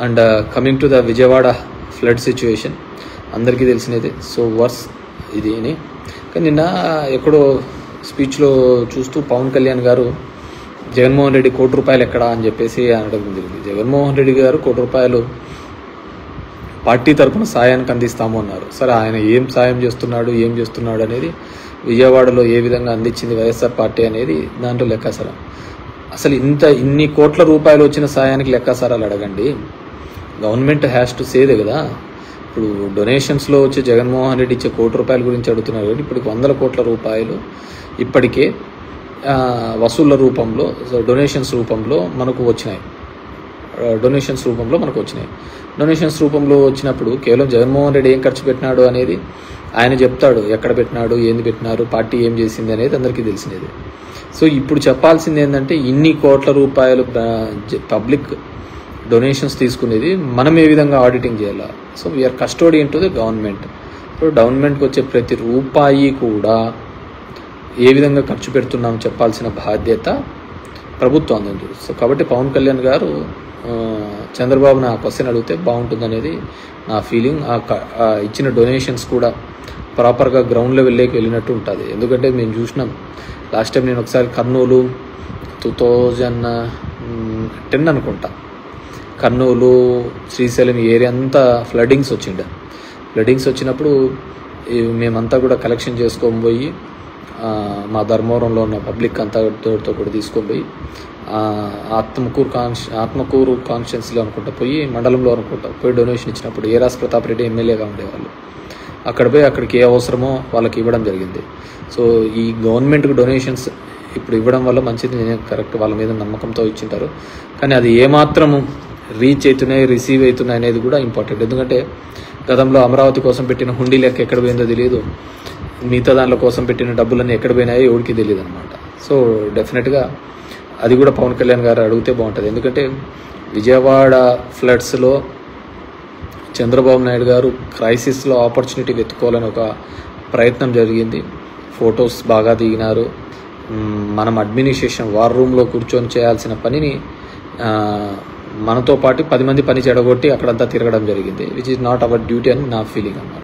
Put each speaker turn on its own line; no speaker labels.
And coming to the Vijayawada flood situation అందరికీ తెలిసినదే. So verse ఇది అని. కానీ నిన్న ఎక్కడో స్పీచ్లో చూస్తూ పవన్ కళ్యాణ్ గారు జగన్మోహన్ రెడ్డి ₹1 ఎక్కడా అని చెప్పేసి అనడం జరిగింది. జగన్మోహన్ రెడ్డి గారు ₹1 పార్టీ తరఫున సాయానికి అందిస్తాము అన్నారు. సరే, ఆయన ఏం సాయం చేస్తున్నాడు, ఏం చేస్తున్నాడు అనేది, విజయవాడలో ఏ విధంగా అందించింది వైఎస్ఆర్ పార్టీ అనేది దాంట్లో లెక్కాసారా. అసలు ఇన్ని కోట్ల రూపాయలు వచ్చిన సాయానికి లెక్కాసారాలు అడగండి. గవర్నమెంట్ హ్యాస్ టు సేదే కదా. ఇప్పుడు డొనేషన్స్లో వచ్చి జగన్మోహన్ రెడ్డి ఇచ్చే ₹1 గురించి అడుగుతున్నారు కాబట్టి ఇప్పటికి వందల కోట్ల రూపాయలు ఇప్పటికే వసూళ్ల రూపంలో, డొనేషన్స్ రూపంలో మనకు వచ్చినాయి. డొనేషన్స్ రూపంలో వచ్చినప్పుడు కేవలం జగన్మోహన్ రెడ్డి ఏం ఖర్చు పెట్టినాడు అనేది ఆయన చెప్తాడు. ఎక్కడ పెట్టినాడు, ఏంది పెట్టినారు, పార్టీ ఏం చేసింది అనేది అందరికీ తెలిసినది. సో ఇప్పుడు చెప్పాల్సింది ఏంటంటే ఇన్ని కోట్ల రూపాయలు పబ్లిక్ డొనేషన్స్ తీసుకునేది మనం ఏ విధంగా ఆడిటింగ్ చేయాలా. So we are custodian to the government. So గవర్నమెంట్కి వచ్చే ప్రతి రూపాయి కూడా ఏ విధంగా ఖర్చు పెడుతున్నాం చెప్పాల్సిన బాధ్యత ప్రభుత్వం ఉంది. సో కాబట్టి పవన్ కళ్యాణ్ గారు చంద్రబాబుని ఆ క్వశ్చన్ అడిగితే బాగుంటుందనేది నా ఫీలింగ్. ఇచ్చిన డొనేషన్స్ కూడా ప్రాపర్గా గ్రౌండ్ లెవెల్లోకి వెళ్ళినట్టు ఉంటుంది. ఎందుకంటే మేము చూసినాం లాస్ట్ టైం, నేను ఒకసారి కర్నూలు 2010 అనుకుంటా, కర్నూలు శ్రీశైలం ఏరియా అంతా ఫ్లడ్డింగ్స్ వచ్చినప్పుడు మేమంతా కూడా కలెక్షన్ చేసుకొని పోయి మా ధర్మవరంలో ఉన్న పబ్లిక్ అంతాతో కూడా తీసుకొని పోయి ఆత్మకూరు కాన్స్టిట్యున్సీలో అనుకుంటా మండలంలో అనుకుంటా పోయి డొనేషన్ ఇచ్చినప్పుడు ఏరాస్ ప్రతాప్ రెడ్డి ఎమ్మెల్యేగా ఉండేవాళ్ళు. అక్కడికి ఏ అవసరమో వాళ్ళకి ఇవ్వడం జరిగింది. సో ఈ గవర్నమెంట్కి డొనేషన్స్ ఇప్పుడు ఇవ్వడం వల్ల మంచిది, కరెక్ట్, వాళ్ళ మీద నమ్మకంతో ఇచ్చింటారు. కానీ అది ఏమాత్రము రీచ్ అవుతున్నాయి, రిసీవ్ అవుతున్నాయి అనేది కూడా ఇంపార్టెంట్. ఎందుకంటే గతంలో అమరావతి కోసం పెట్టిన హుండీ లెక్క ఎక్కడ పోయిందో తెలియదు, మిగతా దాంట్లో కోసం పెట్టిన డబ్బులన్నీ ఎక్కడ పోయినాయో ఎవరికి తెలియదు అనమాట. సో డెఫినెట్గా అది కూడా పవన్ కళ్యాణ్ గారు అడిగితే బాగుంటుంది. ఎందుకంటే విజయవాడ ఫ్లడ్స్లో చంద్రబాబు నాయుడు గారు క్రైసిస్లో ఆపర్చునిటీ వెతుక్కోవాలని ఒక ప్రయత్నం జరిగింది. ఫొటోస్ బాగా దిగినారు. మనం అడ్మినిస్ట్రేషన్ వార్ రూమ్లో కూర్చొని చేయాల్సిన పనిని మనతో పాటు 10 మంది పని చెడగొట్టి అక్కడంతా తిరగడం జరిగింది. Which is not our duty అని నా ఫీలింగ్ అన్నమాట.